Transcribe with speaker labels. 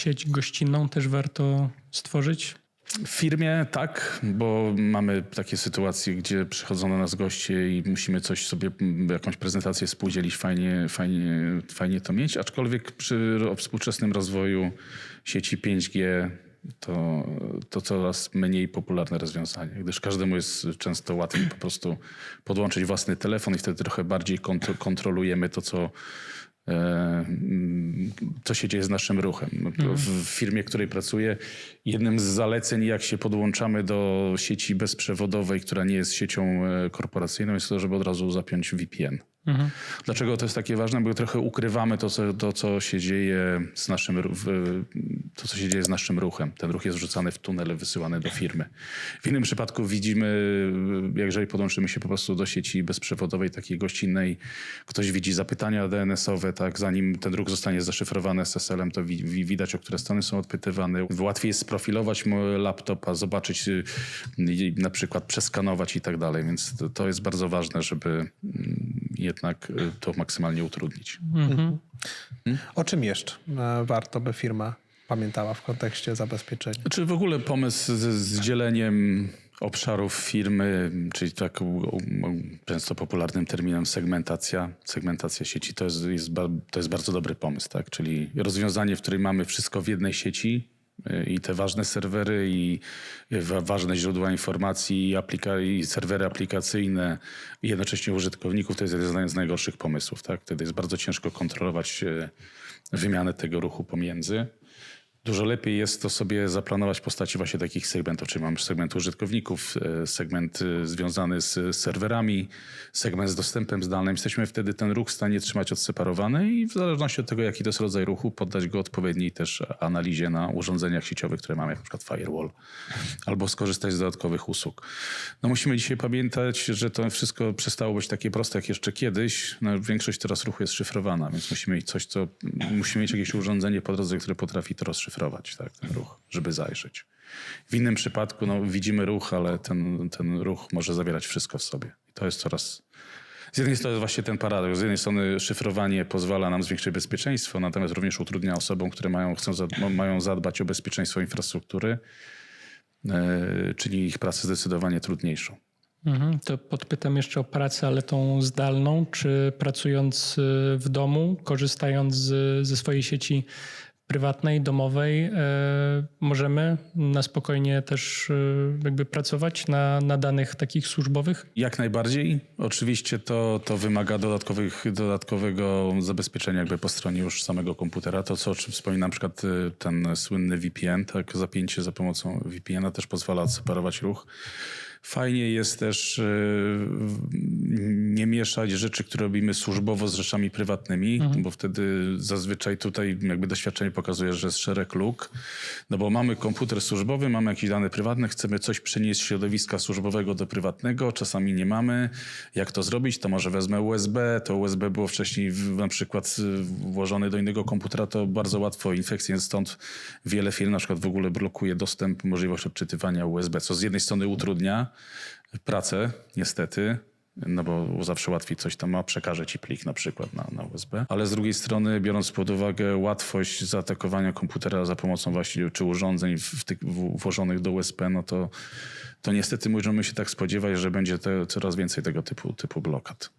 Speaker 1: sieć gościnną też warto stworzyć?
Speaker 2: W firmie tak, bo mamy takie sytuacje, gdzie przychodzą do nas goście i musimy coś sobie, jakąś prezentację współdzielić, fajnie to mieć, aczkolwiek przy współczesnym rozwoju sieci 5G to coraz mniej popularne rozwiązanie, gdyż każdemu jest często łatwiej po prostu podłączyć własny telefon i wtedy trochę bardziej kontrolujemy to, co się dzieje z naszym ruchem. W firmie, w której pracuję, jednym z zaleceń, jak się podłączamy do sieci bezprzewodowej, która nie jest siecią korporacyjną, jest to, żeby od razu zapiąć VPN. Dlaczego to jest takie ważne? Bo trochę ukrywamy to, co się dzieje z naszym ruchem. Ten ruch jest wrzucany w tunel, wysyłany do firmy. W innym przypadku widzimy, jeżeli podłączymy się po prostu do sieci bezprzewodowej, takiej gościnnej, ktoś widzi zapytania DNS-owe, tak, zanim ten ruch zostanie zaszyfrowany SSL-em, to widać, o które strony są odpytywane. Łatwiej jest sprofilować laptopa, zobaczyć, na przykład przeskanować i tak dalej. Więc to jest bardzo ważne, żeby jednak to maksymalnie utrudnić.
Speaker 3: O czym jeszcze warto by firma pamiętała w kontekście zabezpieczenia?
Speaker 2: Czy w ogóle pomysł z dzieleniem obszarów firmy, czyli tak często popularnym terminem segmentacja sieci, to jest bardzo dobry pomysł, tak? Czyli rozwiązanie, w którym mamy wszystko w jednej sieci i te ważne serwery i ważne źródła informacji i serwery aplikacyjne i jednocześnie użytkowników, to jest jeden z najgorszych pomysłów, tak? Wtedy jest bardzo ciężko kontrolować wymianę tego ruchu pomiędzy. Dużo lepiej jest to sobie zaplanować w postaci właśnie takich segmentów, czyli mamy segment użytkowników, segment związany z serwerami, segment z dostępem zdalnym. Jesteśmy wtedy ten ruch w stanie trzymać odseparowany i w zależności od tego, jaki to jest rodzaj ruchu, poddać go odpowiedniej też analizie na urządzeniach sieciowych, które mamy, jak na przykład firewall, albo skorzystać z dodatkowych usług. No musimy dzisiaj pamiętać, że to wszystko przestało być takie proste jak jeszcze kiedyś. No, większość teraz ruchu jest szyfrowana, więc musimy mieć jakieś urządzenie po drodze, które potrafi to rozszyfrować. Tak, ten ruch, żeby zajrzeć. W innym przypadku widzimy ruch, ale ten ruch może zawierać wszystko w sobie. I to jest z jednej strony to jest właśnie ten paradoks. Z jednej strony szyfrowanie pozwala nam zwiększyć bezpieczeństwo, natomiast również utrudnia osobom, które mają zadbać o bezpieczeństwo infrastruktury, czyni ich pracę zdecydowanie trudniejszą.
Speaker 1: To podpytam jeszcze o pracę, ale tą zdalną. Czy pracując w domu, korzystając ze swojej sieci prywatnej, domowej, możemy na spokojnie też jakby pracować na danych takich służbowych?
Speaker 2: Jak najbardziej. Oczywiście to wymaga dodatkowego zabezpieczenia jakby po stronie już samego komputera. To, o czym wspominam, na przykład ten słynny VPN, tak, zapięcie za pomocą VPN-a też pozwala odseparować ruch. Fajnie jest też nie mieszać rzeczy, które robimy służbowo z rzeczami prywatnymi, bo wtedy zazwyczaj tutaj jakby doświadczenie pokazuje, że jest szereg luk. No bo mamy komputer służbowy, mamy jakieś dane prywatne, chcemy coś przenieść z środowiska służbowego do prywatnego, czasami nie mamy. Jak to zrobić? To może wezmę USB. To USB było wcześniej na przykład włożone do innego komputera, to bardzo łatwo infekcje, stąd wiele firm na przykład w ogóle blokuje dostęp, możliwość odczytywania USB, co z jednej strony utrudnia pracę, niestety, no bo zawsze łatwiej coś tam przekaże ci plik na przykład na USB, ale z drugiej strony, biorąc pod uwagę łatwość zaatakowania komputera za pomocą właśnie czy urządzeń włożonych do USB, no to niestety możemy się tak spodziewać, że będzie coraz więcej tego typu blokad.